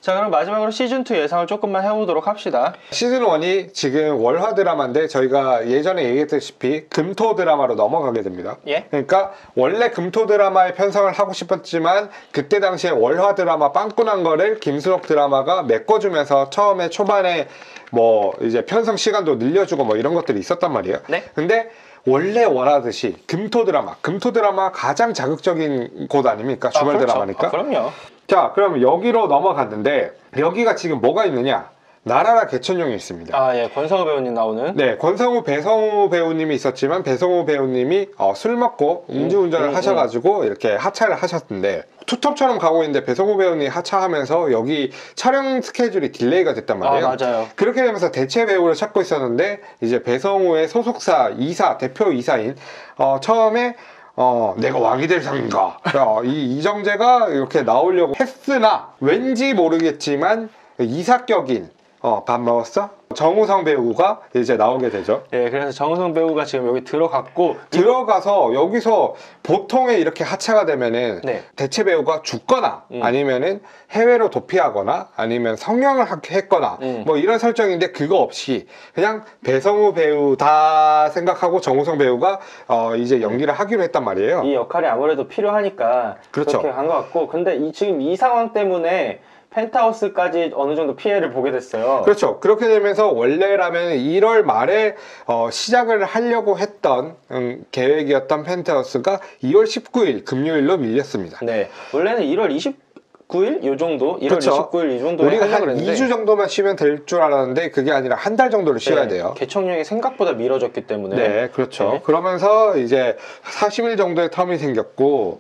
자, 그럼 마지막으로 시즌2 예상을 조금만 해보도록 합시다. 시즌1이 지금 월화 드라마인데 저희가 예전에 얘기했다시피 금토 드라마로 넘어가게 됩니다. 예? 그러니까 원래 금토 드라마에 편성을 하고 싶었지만 그때 당시에 월화 드라마 빵꾸난 거를 김수록 드라마가 메꿔주면서 처음에 초반에 뭐 이제 편성 시간도 늘려주고 뭐 이런 것들이 있었단 말이에요. 네? 근데 원래 원하듯이 금토 드라마 가장 자극적인 곳 아닙니까? 주말 그렇죠. 드라마니까. 그럼요. 자, 그럼 여기로 넘어갔는데 여기가 지금 뭐가 있느냐? 나라라 개천룡이 있습니다. 아, 예, 권성우 배우님 나오는. 네, 권성우, 배성우 배우님이 있었지만 배성우 배우님이 술 먹고 음주운전을 하셔가지고 이렇게 하차를 하셨는데 투톱처럼 가고 있는데 배성우 배우님이 하차하면서 여기 촬영 스케줄이 딜레이가 됐단 말이에요. 아, 맞아요. 그렇게 되면서 대체 배우를 찾고 있었는데 이제 배성우의 소속사 대표 이사인 처음에 내가 왕이 될 상인가 이정재가 이렇게 나오려고 했으나 왠지 모르겠지만 이삭격인 밥 먹었어? 정우성 배우가 이제 나오게 되죠. 예, 그래서 정우성 배우가 지금 여기 들어갔고 들어가서 여기서 보통에 이렇게 하차가 되면은 네. 대체 배우가 죽거나 아니면은 해외로 도피하거나 아니면 성형을 했거나 뭐 이런 설정인데 그거 없이 그냥 배성우 배우다 생각하고 정우성 배우가 이제 연기를 하기로 했단 말이에요. 이 역할이 아무래도 필요하니까 그렇죠. 그렇게 간 것 같고, 근데 지금 이 상황 때문에 펜트하우스까지 어느 정도 피해를 보게 됐어요. 그렇죠. 그렇게 되면서 원래라면 1월 말에 시작을 하려고 했던 계획이었던 펜트하우스가 2월 19일 금요일로 밀렸습니다. 네, 원래는 1월 29일 요 정도, 1월 그렇죠. 29일 이 정도에 우리가 하려고 한 그랬는데 2주 정도만 쉬면 될 줄 알았는데 그게 아니라 한 달 정도를 쉬어야 돼요. 개청령이 생각보다 미뤄졌기 때문에. 네, 그렇죠. 네. 그러면서 이제 40일 정도의 텀이 생겼고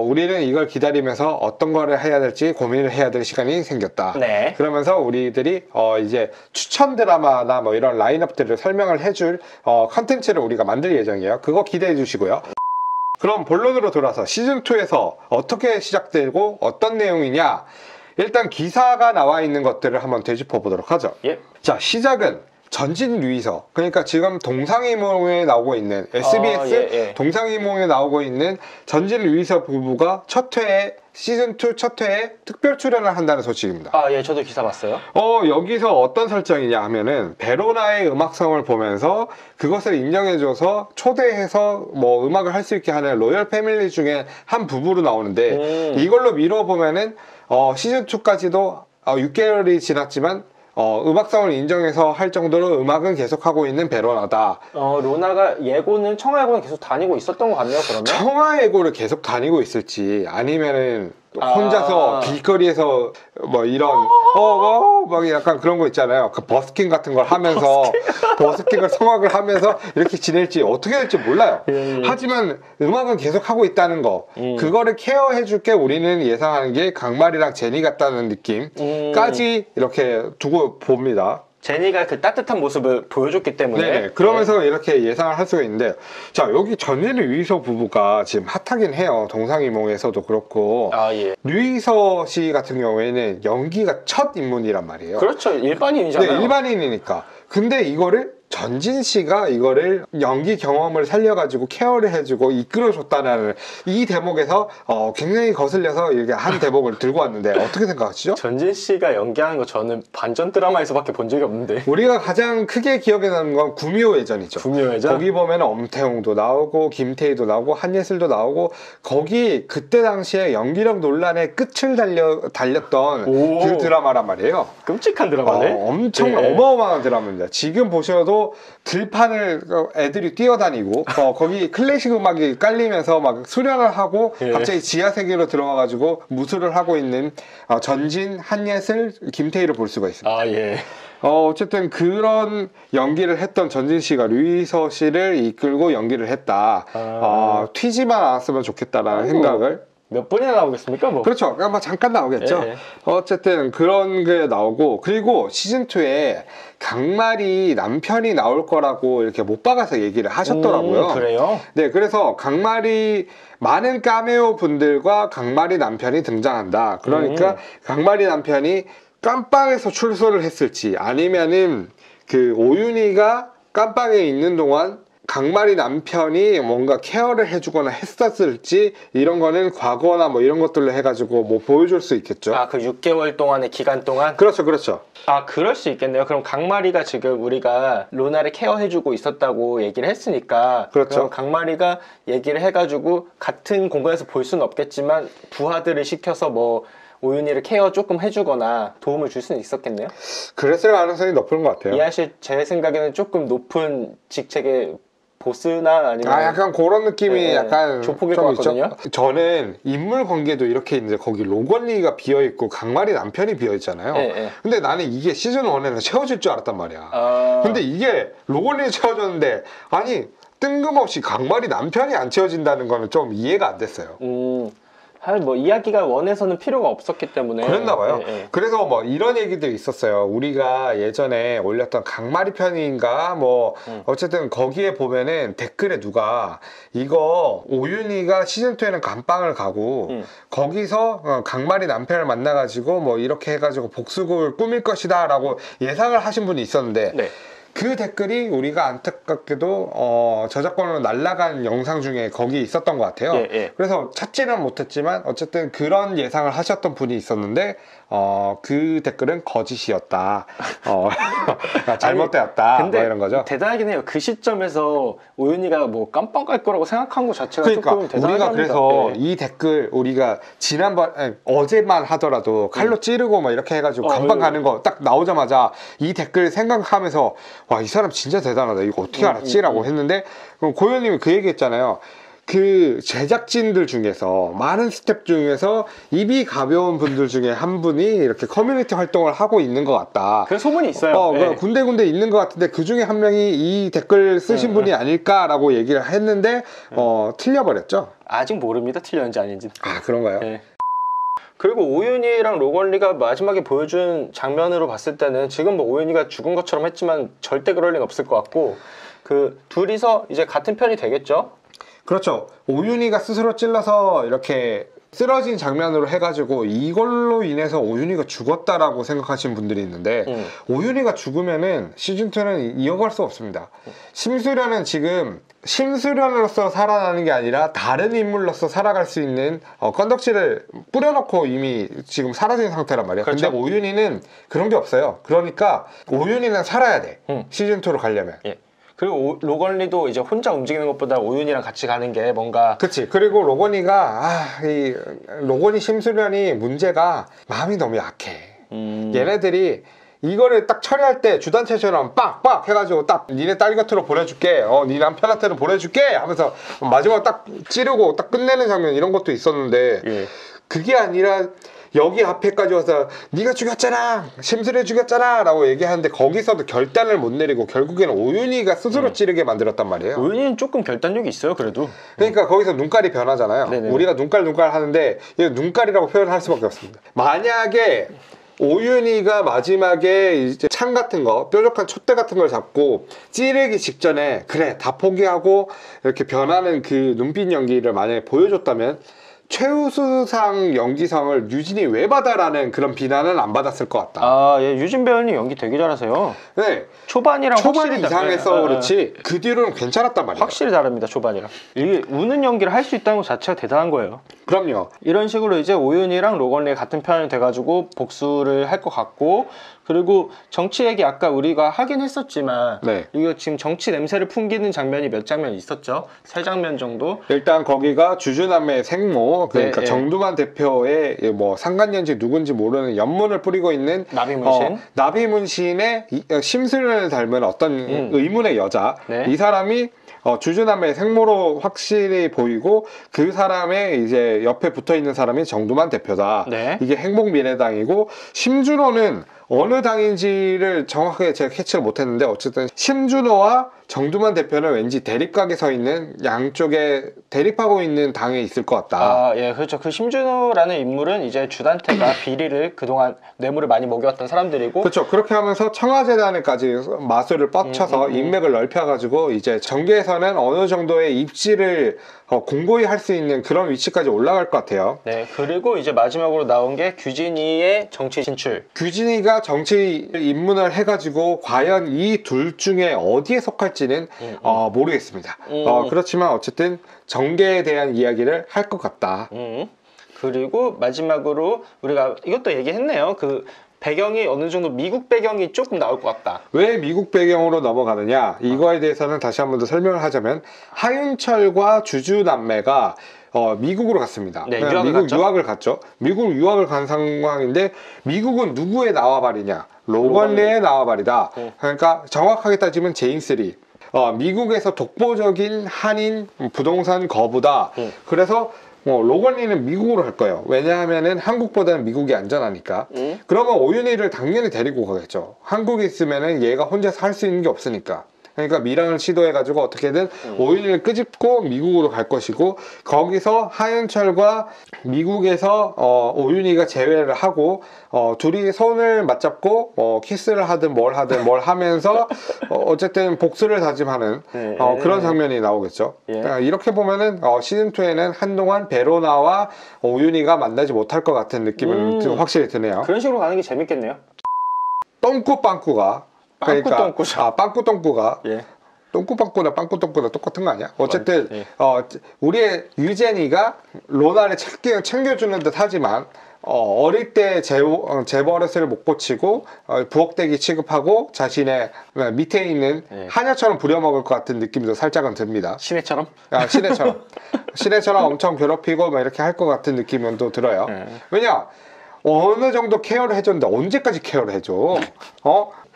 우리는 이걸 기다리면서 어떤 거를 해야 될지 고민을 해야 될 시간이 생겼다. 네. 그러면서 우리들이 이제 추천 드라마나 뭐 이런 라인업들을 설명을 해줄 컨텐츠를 우리가 만들 예정이에요. 그거 기대해 주시고요. 그럼 본론으로 돌아서 시즌2에서 어떻게 시작되고 어떤 내용이냐, 일단 기사가 나와 있는 것들을 한번 되짚어 보도록 하죠. 예. 자, 시작은 전진 류이서, 그러니까 지금 동상이몽에 나오고 있는 SBS 동상이몽에 나오고 있는 전진 류이서 부부가 시즌2 첫 회에 특별 출연을 한다는 소식입니다. 아, 예, 저도 기사 봤어요. 여기서 어떤 설정이냐 하면은 베로나의 음악성을 보면서 그것을 인정해줘서 초대해서 뭐 음악을 할 수 있게 하는 로열 패밀리 중에 한 부부로 나오는데 이걸로 미뤄보면은 시즌2까지도 6개월이 지났지만 음악성을 인정해서 할 정도로 음악은 계속하고 있는 베로나다. 로나가 예고는 청하예고는 계속 다니고 있었던 것 같네요. 그러면 청하예고를 계속 다니고 있을지 아니면은 혼자서 길거리에서 뭐 이런 막 약간 그런 거 있잖아요. 그 버스킹 같은 걸 하면서 버스킹을 성악을 하면서 이렇게 지낼지 어떻게 될지 몰라요. 하지만 음악은 계속 하고 있다는 거, 그거를 케어해 줄게 우리는 예상하는 게 강말이랑 제니 같다는 느낌까지 이렇게 두고 봅니다. 제니가 그 따뜻한 모습을 보여줬기 때문에. 네, 그러면서 이렇게 예상을 할 수가 있는데, 자, 여기 전진 류이서 부부가 지금 핫하긴 해요. 동상이몽에서도 그렇고. 예. 류이서 씨 같은 경우에는 연기가 첫 입문이란 말이에요. 그렇죠. 일반인이잖아요. 네, 일반인이니까. 근데 이거를 전진 씨가 이거를 연기 경험을 살려가지고 케어를 해주고 이끌어줬다는 이 대목에서 굉장히 거슬려서 이렇게 한 대목을 들고 왔는데 어떻게 생각하시죠? 전진 씨가 연기하는 거 저는 반전 드라마에서밖에 본 적이 없는데. 우리가 가장 크게 기억에 남는 건 구미호예전이죠. 구미호예전? 거기 보면 엄태웅도 나오고 김태희도 나오고 한예슬도 나오고, 거기 그때 당시에 연기력 논란의 끝을 달렸던 그 드라마란 말이에요. 끔찍한 드라마네. 엄청 어마어마한 드라마입니다. 지금 보셔도 들판을 애들이 뛰어다니고 거기 클래식 음악이 깔리면서 막 수련을 하고 갑자기 지하 세계로 들어와가지고 무술을 하고 있는 전진, 한예슬, 김태희를 볼 수가 있습니다. 예. 어쨌든 그런 연기를 했던 전진 씨가 류이서 씨를 이끌고 연기를 했다. 튀지만 않았으면 좋겠다라는 생각을. 몇 분이나 나오겠습니까? 뭐. 그렇죠. 그러니까 잠깐 나오겠죠. 어쨌든 그런 게 나오고, 그리고 시즌2에 강말이 남편이 나올 거라고 이렇게 못 박아서 얘기를 하셨더라고요. 그래요? 네, 그래서 강말이 많은 카메오 분들과 강말이 남편이 등장한다. 그러니까 강말이 남편이 깜빵에서 출소를 했을지 아니면은 그 오윤희가 깜빵에 있는 동안 강마리 남편이 뭔가 케어를 해주거나 했었을지 이런 거는 과거나 뭐 이런 것들로 해가지고 뭐 보여줄 수 있겠죠. 아, 그 6개월 동안의 기간 동안? 그렇죠, 그렇죠. 아, 그럴 수 있겠네요. 그럼 강마리가 지금 우리가 로나를 케어해주고 있었다고 얘기를 했으니까 그렇죠. 그럼 강마리가 얘기를 해가지고 같은 공간에서 볼 수는 없겠지만 부하들을 시켜서 뭐 오윤희를 케어 조금 해주거나 도움을 줄 수는 있었겠네요. 그랬을 가능성이 높은 것 같아요. 이하실 제 생각에는 조금 높은 직책의 보스나 아니면 약간 그런 느낌이 네, 약간 조폭일 좀 것 있죠. 같거든요. 저는 인물 관계도 이렇게 있는데 거기 로건리가 비어있고 강마리 남편이 비어있잖아요. 네, 네. 근데 나는 이게 시즌 1에는 채워질 줄 알았단 말이야. 아, 근데 이게 로건리에 채워졌는데 아니 뜬금없이 강마리 남편이 안 채워진다는 거는 좀 이해가 안 됐어요. 사실 뭐 이야기가 원에서는 필요가 없었기 때문에 그랬나 봐요. 네, 네. 그래서 뭐 이런 얘기도 있었어요. 우리가 예전에 올렸던 강마리 편인가 뭐 어쨌든 거기에 보면은 댓글에 누가 이거 오윤희가 시즌2에는 감방을 가고 거기서 강마리 남편을 만나가지고 뭐 이렇게 해가지고 복수극을 꾸밀 것이다 라고 예상을 하신 분이 있었는데 네. 그 댓글이 우리가 안타깝게도 저작권으로 날아간 영상 중에 거기 있었던 것 같아요. 예, 예. 그래서 찾지는 못했지만 어쨌든 그런 예상을 하셨던 분이 있었는데 그 댓글은 거짓이었다. 잘못되었다. 근데 뭐 이런 거죠. 대단하긴 해요. 그 시점에서 오윤희가 뭐 깜빵 갈 거라고 생각한 것 자체가 그러니까 조금 대단하긴 우리가 합니다. 그래서 네. 이 댓글 우리가 어제만 하더라도 칼로 찌르고 막 이렇게 해가지고 감방 가는 거 딱 나오자마자 이 댓글 생각하면서 와, 이 사람 진짜 대단하다. 이거 어떻게 알았지라고 했는데 그럼 고현님이 그 얘기했잖아요. 그 제작진들 중에서 많은 스텝 중에서 입이 가벼운 분들 중에 한 분이 이렇게 커뮤니티 활동을 하고 있는 것 같다. 그 소문이 있어요. 네. 군데군데 있는 것 같은데 그 중에 한 명이 이 댓글 쓰신 분이 아닐까라고 얘기를 했는데 틀려버렸죠. 아직 모릅니다. 틀렸는지 아닌지. 아, 그런가요? 네. 그리고 오윤희랑 로건리가 마지막에 보여준 장면으로 봤을 때는 지금 뭐 오윤희가 죽은 것처럼 했지만 절대 그럴 리는 없을 것 같고 그 둘이서 이제 같은 편이 되겠죠? 그렇죠. 오윤희가 스스로 찔러서 이렇게 쓰러진 장면으로 해가지고 이걸로 인해서 오윤희가 죽었다라고 생각하시는 분들이 있는데 오윤희가 죽으면은 시즌2는 이어갈 수 없습니다. 심수련은 지금 심수련으로서 살아나는 게 아니라 다른 인물로서 살아갈 수 있는 건덕지를 뿌려놓고 이미 지금 사라진 상태란 말이야. 그렇죠. 근데 오윤희는 그런 게 없어요. 그러니까 오윤희는 살아야 돼. 시즌2로 가려면. 예. 그리고 로건리도 이제 혼자 움직이는 것보다 오윤희랑 같이 가는 게 뭔가 그치. 그리고 로건이가 이 로건이 심수련이 문제가 마음이 너무 약해. 얘네들이 이거를 딱 처리할 때 주단체처럼 빡빡 해가지고 딱 니네 딸 곁으로 보내줄게, 네 남편한테는 보내줄게 하면서 마지막 딱 찌르고 딱 끝내는 장면 이런 것도 있었는데 예. 그게 아니라 여기 앞에까지 와서 네가 죽였잖아, 심술해 죽였잖아 라고 얘기하는데 거기서도 결단을 못 내리고 결국에는 오윤희가 스스로 찌르게 만들었단 말이에요. 오윤희는 조금 결단력이 있어요. 그래도 그러니까 거기서 눈깔이 변하잖아요. 네네. 우리가 눈깔 하는데 이거 눈깔이라고 표현할 수밖에 없습니다. 만약에 오윤희가 마지막에 이제 창 같은 거, 뾰족한 촛대 같은 걸 잡고 찌르기 직전에 그래 다 포기하고 이렇게 변하는 그 눈빛 연기를 만약에 보여줬다면 최우수상 연기상을 유진이 왜 받아라는 그런 비난은 안 받았을 것 같다. 아, 예, 유진 배우님 연기 되게 잘하세요. 네, 초반이랑 초반이 확실히 이상해서 네, 그렇지 그 뒤로는 괜찮았단 말이에요. 확실히 다릅니다. 초반이랑 이게 우는 연기를 할 수 있다는 것 자체가 대단한 거예요. 그럼요. 이런 식으로 이제 오윤희랑 로건리 같은 편이 돼가지고 복수를 할 것 같고, 그리고 정치 얘기 아까 우리가 하긴 했었지만 네. 이거 지금 정치 냄새를 풍기는 장면이 몇 장면 있었죠. 3장면 정도. 일단 거기가 주주남의 생모, 그러니까 네, 정두만 대표의 뭐 상간년지 누군지 모르는 연문을 뿌리고 있는 나비문신. 나비문신의 심수련을 닮은 어떤 의문의 여자. 네. 이 사람이 주주남의 생모로 확실히 보이고 그 사람의 이제 옆에 붙어 있는 사람이 정두만 대표다. 네. 이게 행복미래당이고 심준호는 어느 당인지를 정확하게 제가 캐치를 못했는데 어쨌든 심준호와 정두만 대표는 왠지 대립각에 서 있는 양쪽에 대립하고 있는 당에 있을 것 같다. 아, 예, 그렇죠. 그 심준호라는 인물은 이제 주단태가 비리를 그동안 뇌물을 많이 먹여왔던 사람들이고, 그렇죠. 그렇게 하면서 청와재단에까지 마술을 뻗쳐서 인맥을 넓혀가지고 이제 정계에서는 어느 정도의 입지를 공고히 할 수 있는 그런 위치까지 올라갈 것 같아요. 네, 그리고 이제 마지막으로 나온 게 규진이의 정치 진출. 규진이가 로건리가 정치 입문을 해가지고 과연 이 둘 중에 어디에 속할지는 모르겠습니다. 그렇지만 어쨌든 정계에 대한 이야기를 할 것 같다. 그리고 마지막으로 우리가 이것도 얘기했네요. 그 배경이 어느 정도 미국 배경이 조금 나올 것 같다. 왜 미국 배경으로 넘어가느냐? 이거에 대해서는 다시 한 번 더 설명을 하자면 하윤철과 주주남매가 미국으로 갔습니다. 네, 미국 유학을 갔죠. 미국 유학을 간 상황인데 미국은 누구의 나와바리냐? 로건리의 나와바리다. 그러니까 정확하게 따지면 제임스 리. 미국에서 독보적인 한인 부동산 거부다. 그래서 로건리는 미국으로 갈 거예요. 왜냐하면은 한국보다는 미국이 안전하니까. 그러면 오윤희를 당연히 데리고 가겠죠. 한국에 있으면은 얘가 혼자서 할 수 있는 게 없으니까. 그러니까 밀항을 시도해가지고 어떻게든 오윤희를 끄집고 미국으로 갈 것이고, 거기서 하윤철과 미국에서 오윤희가 제외를 하고 둘이 손을 맞잡고 키스를 하든 뭘 하면서 어쨌든 복수를 다짐하는 그런 장면이 나오겠죠. 이렇게 보면은 시즌2에는 한동안 베로나와 오윤희가 만나지 못할 것 같은 느낌은 확실히 드네요. 그런 식으로 가는 게 재밌겠네요. 똥꾸빵꾸가 빵꾸똥꾸죠. 빵꾸똥꾸가 예. 똥꾸빵꾸나 빵꾸똥꾸나 똑같은 거 아니야? 어쨌든 우리의 유제니가 로나를 챙겨주는 듯 하지만 어릴 때 재버릇을 못 고치고 부엌대기 취급하고 자신의 밑에 있는 하녀처럼 부려먹을 것 같은 느낌도 살짝은 듭니다. 시내처럼? 시내처럼 엄청 괴롭히고 막 이렇게 할 것 같은 느낌은 또 들어요. 왜냐? 어느 정도 케어를 해줬는데 언제까지 케어를 해줘?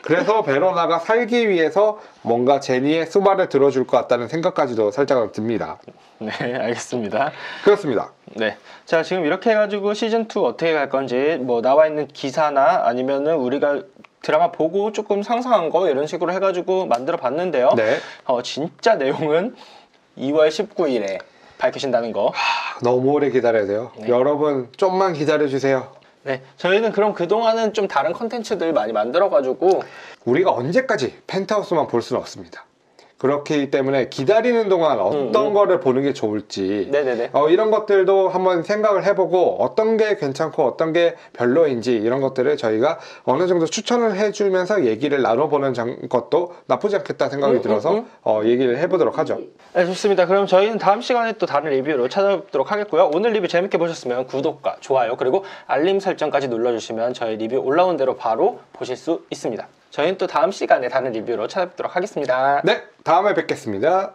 그래서 베로나가 살기 위해서 뭔가 제니의 수발을 들어줄 것 같다는 생각까지도 살짝은 듭니다. 네, 알겠습니다. 그렇습니다. 네. 자, 지금 이렇게 해가지고 시즌2 어떻게 갈 건지, 뭐, 나와 있는 기사나 아니면은 우리가 드라마 보고 조금 상상한 거 이런 식으로 해가지고 만들어 봤는데요. 네. 진짜 내용은 2월 19일에 밝히신다는 거. 너무 오래 기다려야 돼요. 네. 여러분, 좀만 기다려주세요. 네. 저희는 그럼 그동안은 좀 다른 컨텐츠들 많이 만들어가지고 우리가 언제까지 펜트하우스만 볼 수는 없습니다. 그렇기 때문에 기다리는 동안 어떤 거를 보는 게 좋을지 네네네. 이런 것들도 한번 생각을 해보고 어떤 게 괜찮고 어떤 게 별로인지 이런 것들을 저희가 어느 정도 추천을 해주면서 얘기를 나눠보는 것도 나쁘지 않겠다 생각이 들어서 얘기를 해보도록 하죠. 네, 좋습니다. 그럼 저희는 다음 시간에 또 다른 리뷰로 찾아뵙도록 하겠고요. 오늘 리뷰 재밌게 보셨으면 구독과 좋아요 그리고 알림 설정까지 눌러주시면 저희 리뷰 올라온 대로 바로 보실 수 있습니다. 저희는 또 다음 시간에 다른 리뷰로 찾아뵙도록 하겠습니다. 네, 다음에 뵙겠습니다.